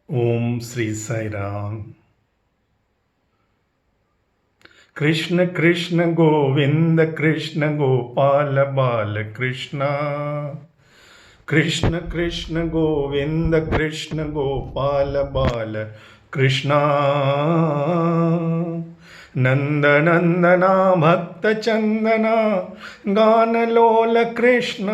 Om Sri Sai Ram. Krishna Krishna Govinda Krishna Gopala Bala Krishna. Krishna Krishna Govinda Krishna Gopala Bala Krishna. Nanda Nandana Bhakta Chandana Gana Lola Krishna.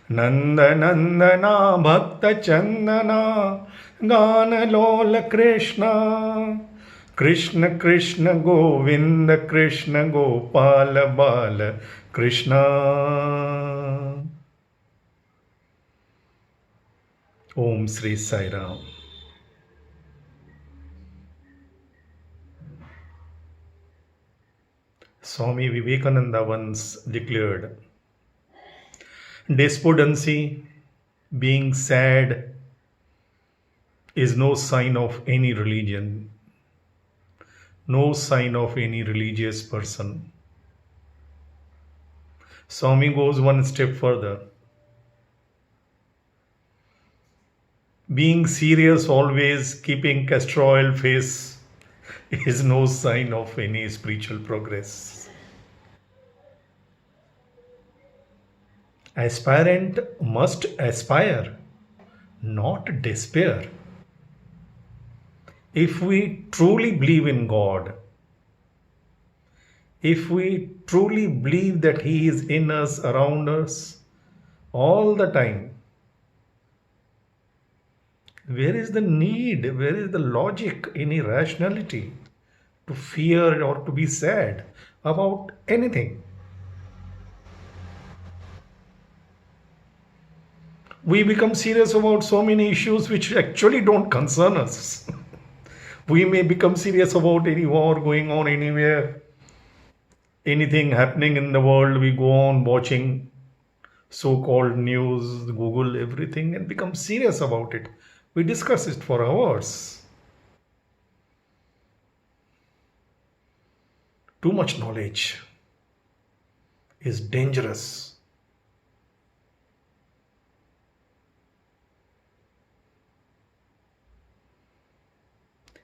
Nanda Nandana Bhakta Chandana Gana Lola Krishna. Krishna Krishna Govinda Krishna Gopala Bala Krishna. Om Sri Sai Ram. Swami Vivekananda once declared, despondency, being sad, is no sign of any religion, no sign of any religious person. Swami goes one step further. Being serious, always keeping castor oil face, is no sign of any spiritual progress. Aspirant must aspire, not despair. If we truly believe in God, if we truly believe that He is in us, around us, all the time, where is the need, where is the logic, any rationality to fear or to be sad about anything? We become serious about so many issues which actually don't concern us. We may become serious about any war going on anywhere, anything happening in the world. We go on watching so-called news, Google, everything, and become serious about it. We discuss it for hours. Too much knowledge is dangerous.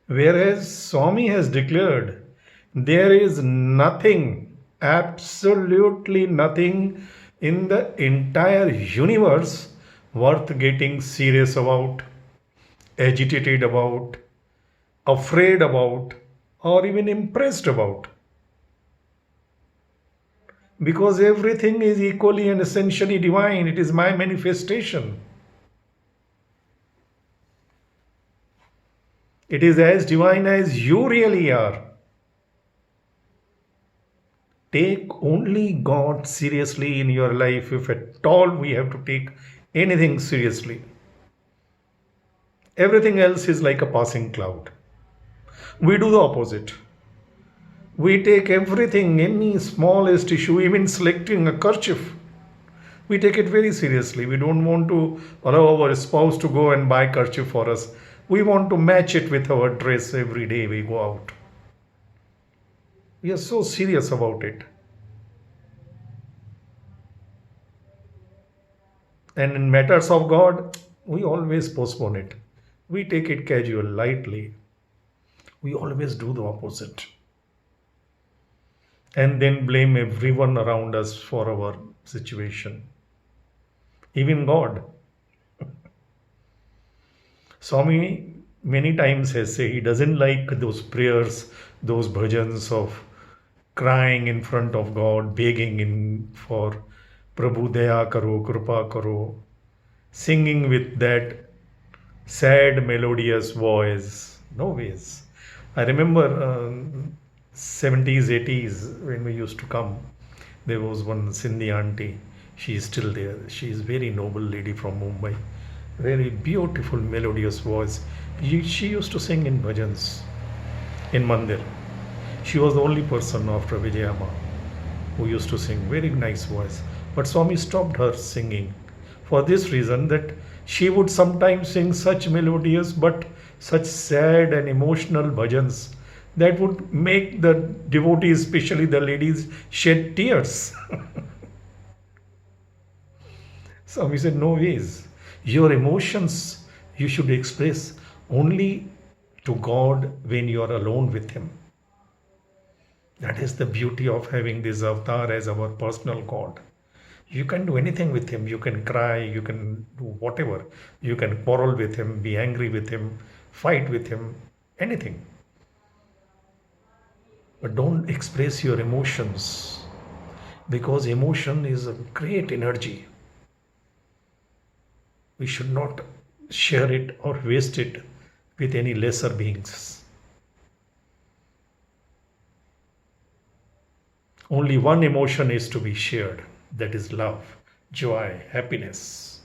Whereas Swami has declared, there is nothing, absolutely nothing in the entire universe worth getting serious about, agitated about, afraid about, or even impressed about. Because everything is equally and essentially divine. It is my manifestation. It is as divine as you really are. Take only God seriously in your life, if at all we have to take anything seriously. Everything else is like a passing cloud. We do the opposite. We take everything, any smallest issue, even selecting a kerchief, we take it very seriously. We don't want to allow our spouse to go and buy kerchief for us. We want to match it with our dress every day we go out. We are so serious about it. And in matters of God, we always postpone it. We take it casual, lightly. We always do the opposite. And then blame everyone around us for our situation. Even God. Swami many times has said he doesn't like those prayers, those bhajans of crying in front of God, begging in for Prabhu Daya Karo, Krupa Karo, singing with that sad melodious voice. No ways. I remember 70s, 80s when we used to come. There was one Sindhi auntie. She is still there. She is very noble lady from Mumbai. Very beautiful melodious voice. She used to sing in bhajans in Mandir. She was the only person after Vijayama who used to sing. Very nice voice. But Swami stopped her singing for this reason, that she would sometimes sing such melodious but such sad and emotional bhajans that would make the devotees, especially the ladies, shed tears. Swami said, no ways. Your emotions, You should express only to God when you are alone with Him. That is the beauty of having this avatar as our personal God. You can do anything with Him. You can cry, you can do whatever. You can quarrel with Him, be angry with Him, fight with Him, anything. But don't express your emotions, because emotion is a great energy. We should not share it or waste it with any lesser beings. Only one emotion is to be shared, that is love, joy, happiness.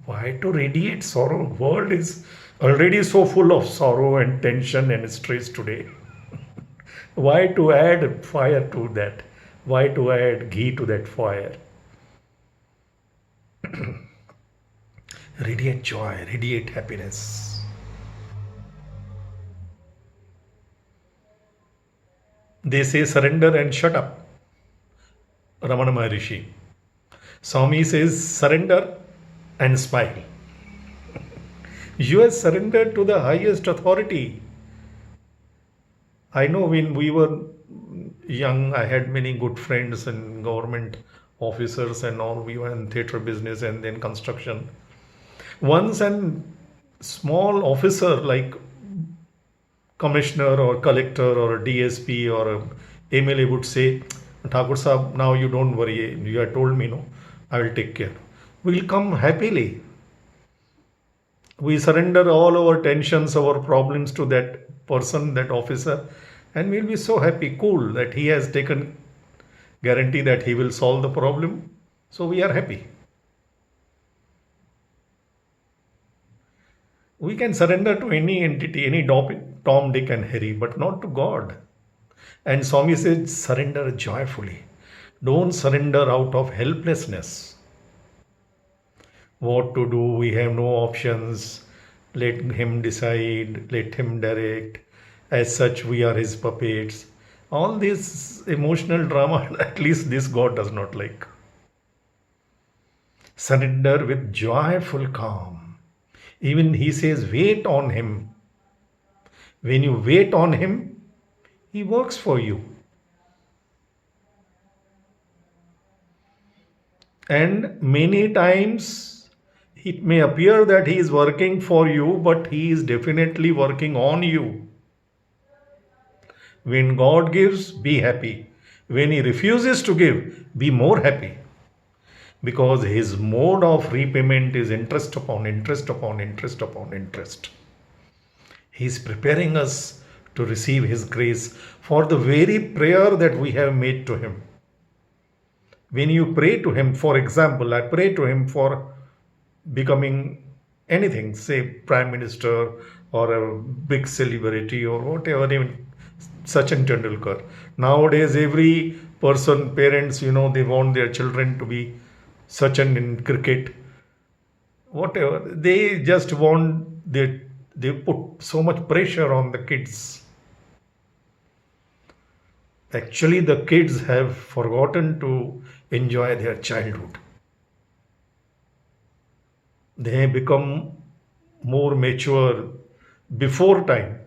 Why to radiate sorrow? World is already so full of sorrow and tension and stress today. Why to add fire to that? Why to add ghee to that fire? Radiate joy, radiate happiness. They say surrender and shut up. Ramana Maharishi. Swami says surrender and smile. You have surrendered to the highest authority. I know when we were young, I had many good friends and government officers and all. We were in theatre business and then construction. Once a small officer like commissioner or collector or a DSP or a MLA would say, Thakur Sahab, now you don't worry. You have told me, no, I will take care. We will come happily. We surrender all our tensions, our problems to that person, that officer, and we'll be so happy, cool, that he has taken guarantee that he will solve the problem. So we are happy. We can surrender to any entity, any Tom, Dick, and Harry, but not to God. And Swami says, surrender joyfully. Don't surrender out of helplessness. What to do? We have no options. Let Him decide, let Him direct. As such, we are His puppets. All this emotional drama, at least this God does not like. Surrender with joyful calm. Even He says, wait on Him. When you wait on Him, He works for you. And many times it may appear that He is working for you, but He is definitely working on you. When God gives, be happy. When He refuses to give, be more happy. Because His mode of repayment is interest upon interest upon interest upon interest. He is preparing us to receive His grace for the very prayer that we have made to Him. When you pray to Him, for example, I pray to Him for becoming anything, say Prime Minister or a big celebrity or whatever, even Sachin Tendulkar. Nowadays, every person, parents, they want their children to be Sachin in cricket. Whatever. They just want, they put so much pressure on the kids. Actually, the kids have forgotten to enjoy their childhood. They become more mature before time.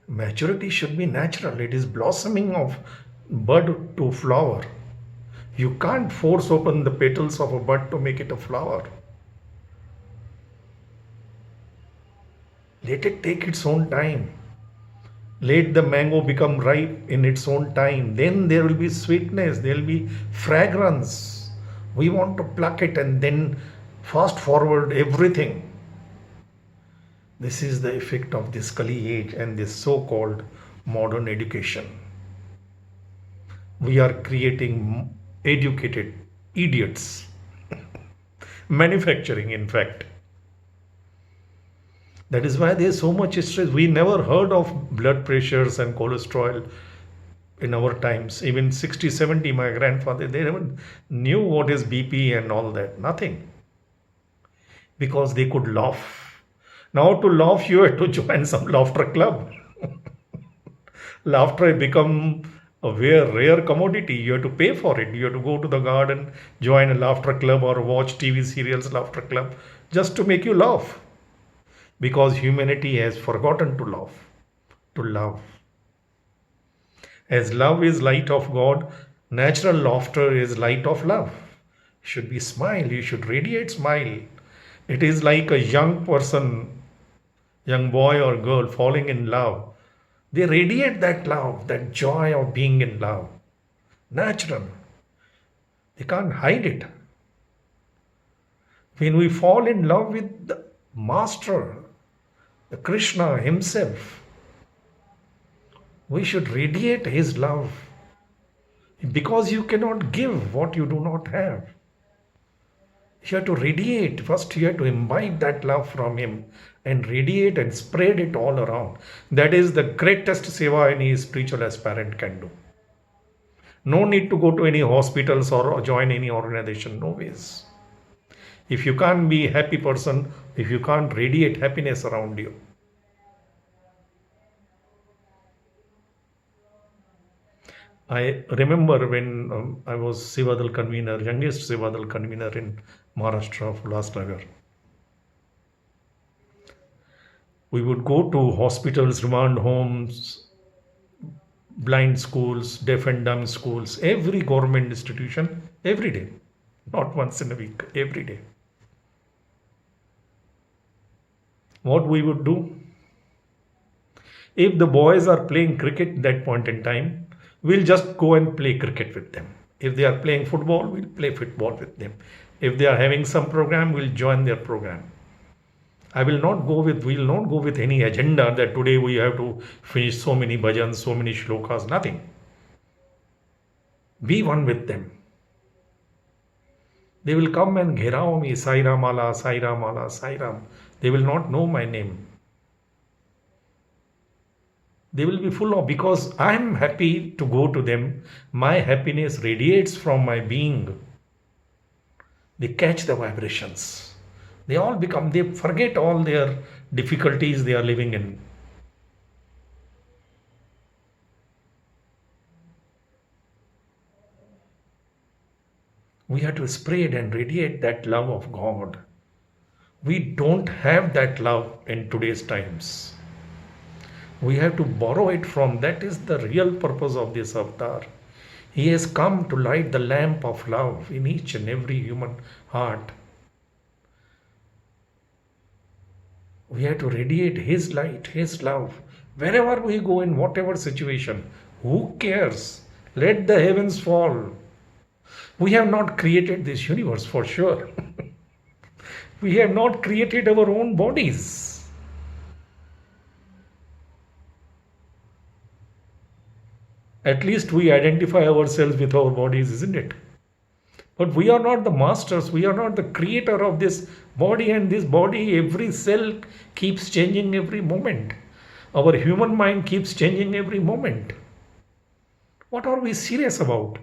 Maturity should be natural. It is blossoming of bud to flower. You can't force open the petals of a bud to make it a flower. Let it take its own time. Let the mango become ripe in its own time. Then there will be sweetness, there will be fragrance. We want to pluck it and then fast forward everything. This is the effect of this Kali age and this so-called modern education. We are creating educated idiots. Manufacturing, in fact. That is why there is so much stress. We never heard of blood pressures and cholesterol in our times. Even 60, 70, my grandfather, they never knew what is BP and all that. Nothing. Because they could laugh. Now to laugh, you have to join some laughter club. Laughter become A very rare commodity. You have to pay for it. You have to go to the garden, join a laughter club, or watch TV serials, laughter club, just to make you laugh. Because humanity has forgotten to laugh, to love. As love is light of God, natural laughter is light of love. Should be smile, you should radiate smile. It is like a young person, young boy or girl falling in love. They radiate that love, that joy of being in love. Natural. They can't hide it. When we fall in love with the Master, the Krishna Himself, we should radiate His love. Because you cannot give what you do not have. You have to radiate. First, you have to imbibe that love from Him and radiate and spread it all around. That is the greatest seva any spiritual aspirant can do. No need to go to any hospitals or join any organization. No ways. If you can't be a happy person, if you can't radiate happiness around you. I remember when I was Sevadal convener, youngest Sevadal convener in Maharashtra of Ulhasnagar. We would go to hospitals, remand homes, blind schools, deaf and dumb schools, every government institution, every day. Not once in a week, every day. What we would do? If the boys are playing cricket that point in time, we'll just go and play cricket with them. If they are playing football, we'll play football with them. If they are having some program, we'll join their program. We'll not go with any agenda that today we have to finish so many bhajans, so many shlokas, nothing. Be one with them. They will come and gherao me, Sai Ram Ala, Sai Ram Ala, Sai Ram. They will not know my name. They will be full of, because I am happy to go to them. My happiness radiates from my being. They catch the vibrations. They forget all their difficulties they are living in. We have to spread and radiate that love of God. We don't have that love in today's times. We have to borrow it from. That is the real purpose of this avatar. He has come to light the lamp of love in each and every human heart. We have to radiate His light, His love. Wherever we go, in whatever situation, who cares? Let the heavens fall. We have not created this universe for sure. We have not created our own bodies. At least we identify ourselves with our bodies, isn't it? But we are not the masters. We are not the creator of this body, and this body, every cell keeps changing every moment. Our human mind keeps changing every moment. What are we serious about?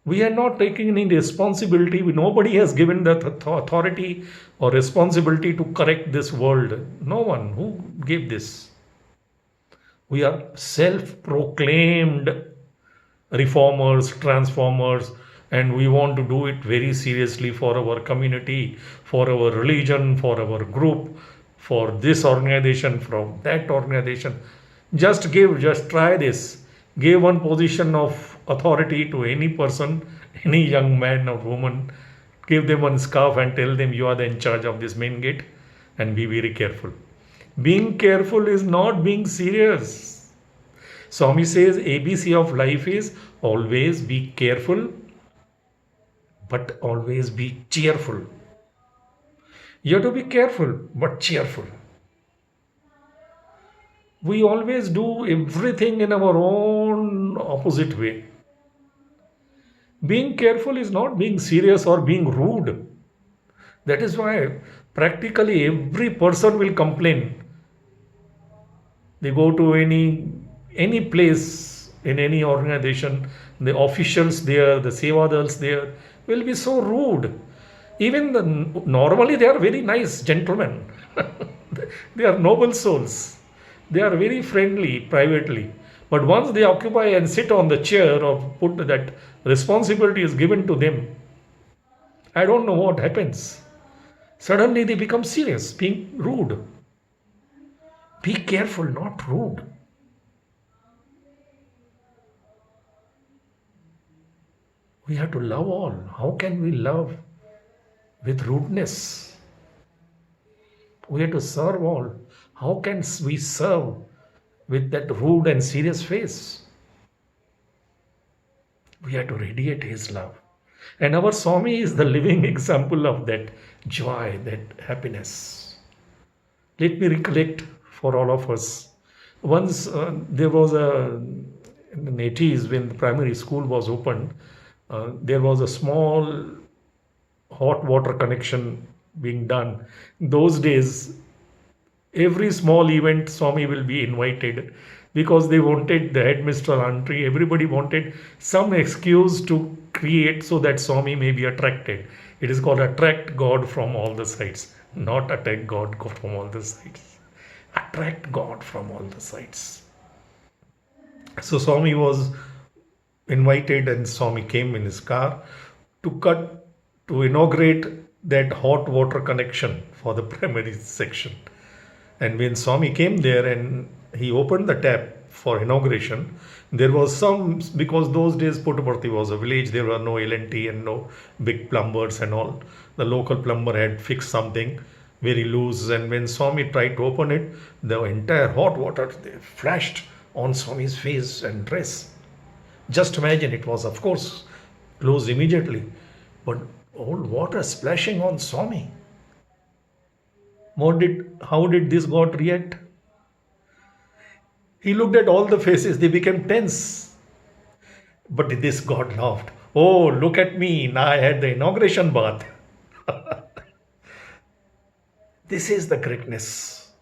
We are not taking any responsibility. Nobody has given the authority or responsibility to correct this world. No one. Who gave this? We are self-proclaimed reformers, transformers, and we want to do it very seriously for our community, for our religion, for our group, for this organization, from that organization. Just try this. Give one position of authority to any person, any young man or woman. Give them one scarf and tell them you are the in charge of this main gate, and be very careful. Being careful is not being serious. Swami says ABC of life is always be careful, but always be cheerful. You have to be careful, but cheerful. We always do everything in our own opposite way. Being careful is not being serious or being rude. That is why practically every person will complain. They go to any place in any organization, the officials there, the sevadals there will be so rude. Even normally they are very nice gentlemen. They are noble souls. They are very friendly privately. But once they occupy and sit on the chair or put that responsibility is given to them, I don't know what happens. Suddenly they become serious, being rude. Be careful, not rude. We have to love all. How can we love with rudeness? We have to serve all. How can we serve with that rude and serious face? We have to radiate His love. And our Swami is the living example of that joy, that happiness. Let me recollect for all of us. Once there was in the 80s when the primary school was opened, there was a small hot water connection being done. In those days, every small event Swami will be invited because they wanted the headmaster auntie, everybody wanted some excuse to create so that Swami may be attracted. It is called attract God from all the sides, not attack God from all the sides. Attract God from all the sides. So Swami was invited and Swami came in his car to inaugurate that hot water connection for the primary section. And when Swami came there and he opened the tap for inauguration, there was some, because those days Puttaparthi was a village, there were no L&T and no big plumbers and all. The local plumber had fixed something very loose, and when Swami tried to open it, the entire hot water flashed on Swami's face and dress. Just imagine, it was of course closed immediately, but all water splashing on Swami. How did this God react? He looked at all the faces, they became tense. But this God laughed. Oh, look at me, now I had the inauguration bath. This is the greatness.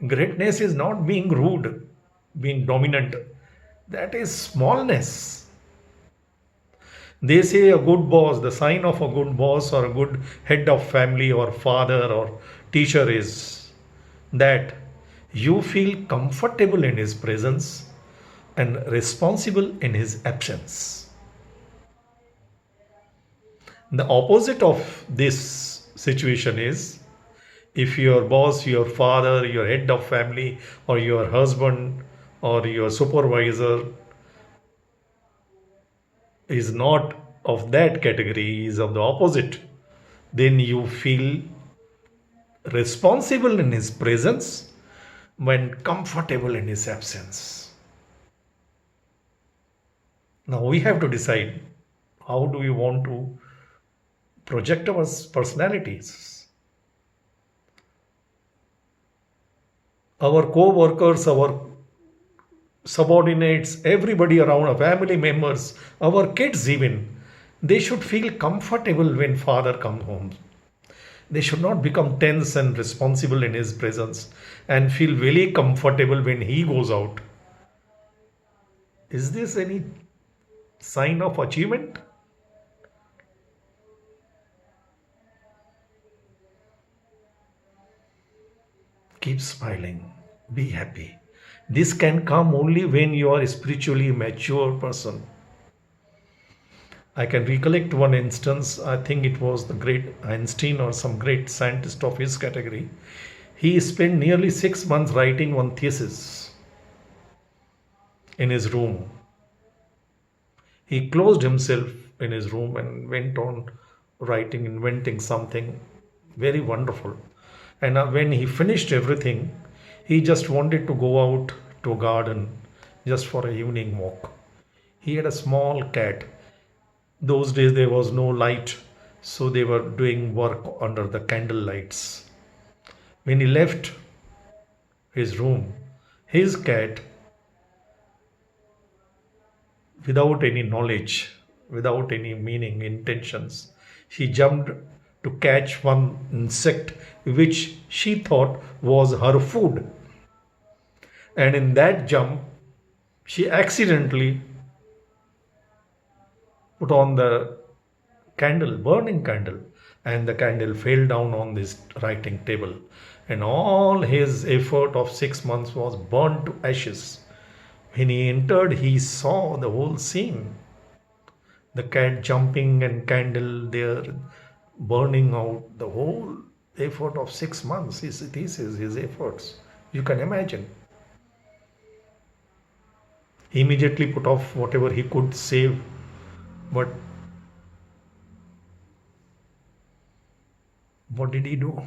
Greatness is not being rude, being dominant. That is smallness. They say a good boss, the sign of a good boss or a good head of family or father or teacher is that you feel comfortable in his presence and responsible in his absence. The opposite of this situation is if your boss, your father, your head of family, or your husband, or your supervisor is not of that category, is of the opposite, then you feel responsible in his presence when comfortable in his absence. Now we have to decide how do we want to project our personalities. Our co-workers, our subordinates, everybody around, our family members, our kids even, they should feel comfortable when father comes home. They should not become tense and responsible in his presence and feel very comfortable when he goes out. Is this any sign of achievement? Keep smiling. Be happy. This can come only when you are a spiritually mature person. I can recollect one instance, I think it was the great Einstein or some great scientist of his category. He spent nearly 6 months writing one thesis in his room. He closed himself in his room and went on writing, inventing something very wonderful. And when he finished everything, he just wanted to go out to a garden just for an evening walk. He had a small cat. Those days there was no light, so they were doing work under the candle lights. When he left his room, his cat, without any knowledge, without any meaning, intentions, she jumped to catch one insect which she thought was her food. And in that jump, she accidentally put on the candle, burning candle, and the candle fell down on this writing table. and all his effort of 6 months was burned to ashes. When he entered, he saw the whole scene, the cat jumping and candle there burning out. The whole effort of 6 months, his thesis, his efforts. You can imagine. He immediately put off whatever he could save, but what did he do?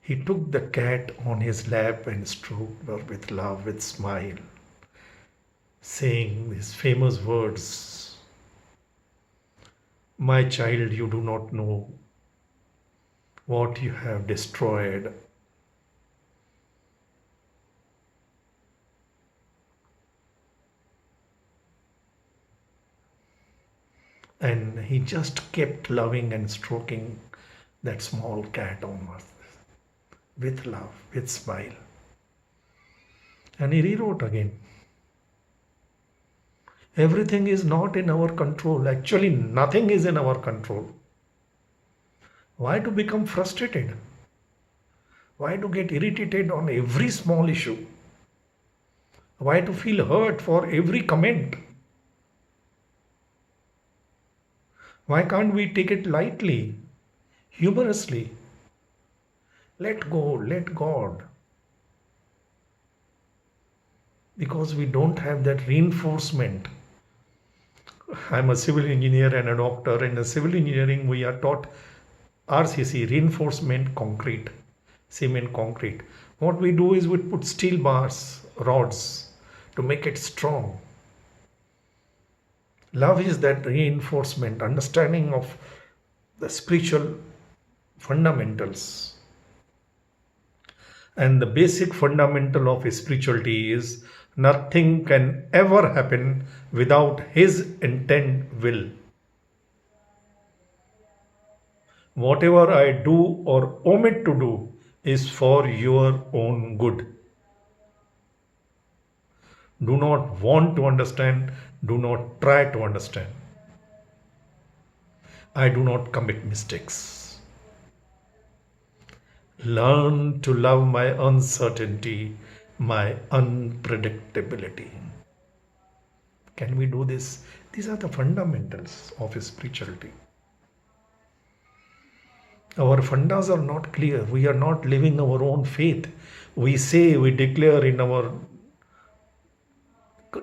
He took the cat on his lap and stroked her with love, with smile, saying his famous words, "My child, you do not know what you have destroyed." And he just kept loving and stroking that small cat on earth with love, with smile. And he rewrote again. Everything is not in our control. Actually, nothing is in our control. Why to become frustrated? Why to get irritated on every small issue? Why to feel hurt for every comment? Why can't we take it lightly, humorously? Let go, let God. Because we don't have that reinforcement. I'm a civil engineer and a doctor. In civil engineering, we are taught RCC, reinforcement concrete, cement concrete. What we do is we put steel bars, rods to make it strong. Love is that reinforcement, understanding of the spiritual fundamentals. And the basic fundamental of spirituality is nothing can ever happen without His intent will. Whatever I do or omit to do is for your own good. Do not want to understand, do not try to understand. I do not commit mistakes. Learn to love my uncertainty, my unpredictability. Can we do this? These are the fundamentals of spirituality. Our fundas are not clear. We are not living our own faith. We say, we declare in our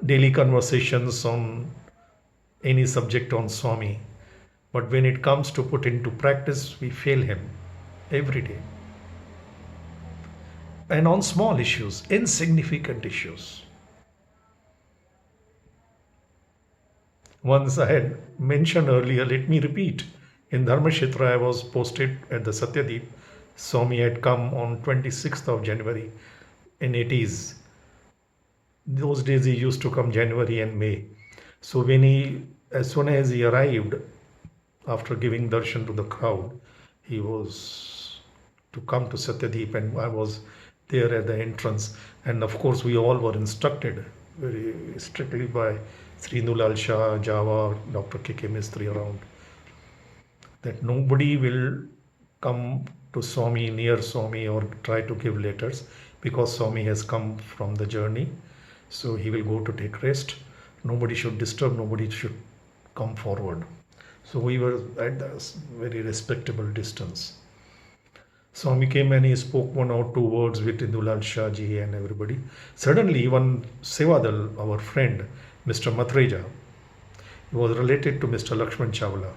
daily conversations on any subject on Swami. But when it comes to put into practice, we fail him every day. And on small issues, insignificant issues. Once I had mentioned earlier, let me repeat. In Dharmashetra, I was posted at the Satyadeep. Swami had come on 26th of January in 80s. Those days he used to come January and May. So as soon as he arrived, after giving darshan to the crowd, he was to come to Satyadeep, and I was there at the entrance. And of course, we all were instructed very strictly by Sri Nulal Shah, Java, Dr. K.K. Mistry around, that nobody will come to Swami, near Swami, or try to give letters, because Swami has come from the journey. So he will go to take rest. Nobody should disturb, nobody should come forward. So we were at a very respectable distance. Swami came and he spoke one or two words with Indulal Shah ji and everybody. Suddenly, one Sevadal, our friend, Mr. Matreja, he was related to Mr. Lakshman Chawla.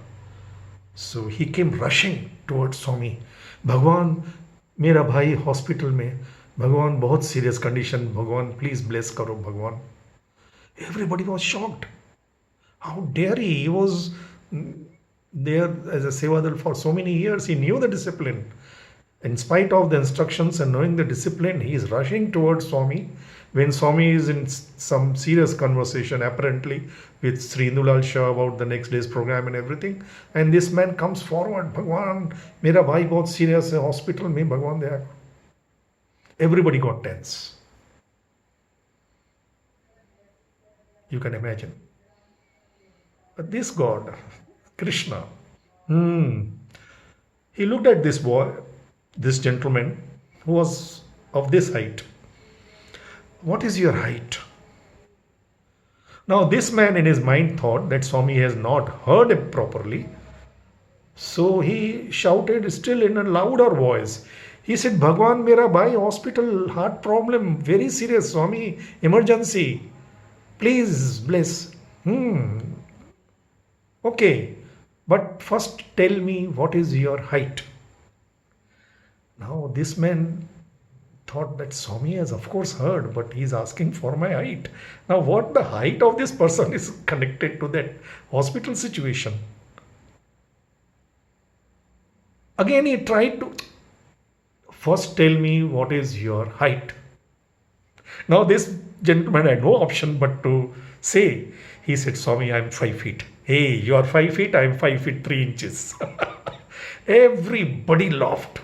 So he came rushing towards Swami. Bhagwan, मेरा भाई hospital में, भगवान बहुत serious condition, भगवान please bless करो भगवान. Everybody was shocked. How dare he? He was there as a Sevadal for so many years. He knew the discipline. In spite of the instructions and knowing the discipline, he is rushing towards Swami when Swami is in some serious conversation apparently with Sri Indulal Shah about the next day's program and everything. And this man comes forward, Bhagwan, mera bhai bahut serious hai, hospital mein, Bhagwan there. Everybody got tense. You can imagine. But this God, Krishna, he looked at this boy, this gentleman, who was of this height. What is your height? Now, this man in his mind thought that Swami has not heard him properly. So he shouted still in a louder voice. He said, Bhagwan, mera bhai, hospital, heart problem, very serious, Swami, emergency. Please bless. Okay, but first tell me what is your height. Now this man thought that Swami has of course heard, but he is asking for my height. Now what the height of this person is connected to that hospital situation? Again he tried to, first tell me what is your height. Now this gentleman had no option but to say, he said, Swami, I am 5 feet. Hey, you are 5 feet, I am 5 feet 3 inches. Everybody laughed.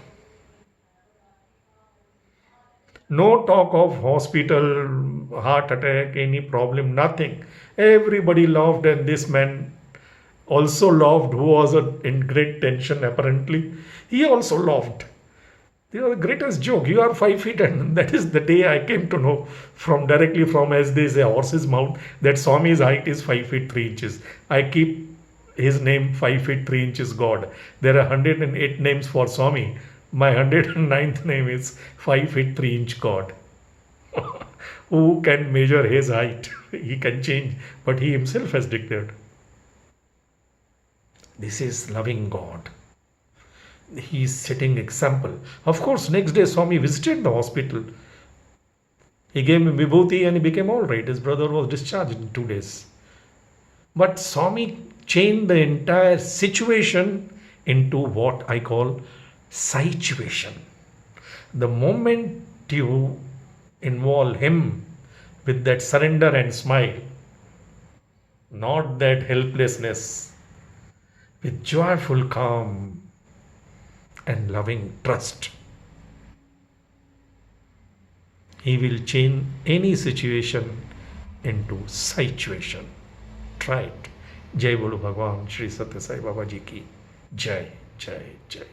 No talk of hospital, heart attack, any problem, nothing. Everybody laughed, and this man also laughed, who was in great tension apparently. He also laughed. This was the greatest joke. You are 5 feet, and that is the day I came to know directly from, as they say, horse's mouth, that Swami's height is 5 feet 3 inches. I keep his name 5 feet 3 inches God. There are 108 names for Swami. My 109th name is 5 feet 3 inch God. Who can measure his height? He can change, but he himself has declared. This is loving God. He is setting example. Of course, next day Swami visited the hospital. He gave him vibhuti and he became all right. His brother was discharged in 2 days. But Swami changed the entire situation into what I call situation. The moment you involve him with that surrender and smile, not that helplessness, with joyful calm and loving trust, he will change any situation into situation. Try it. Jai Bolo Bhagwan Shri Satya Sai Baba Ji ki Jai, Jai, Jai.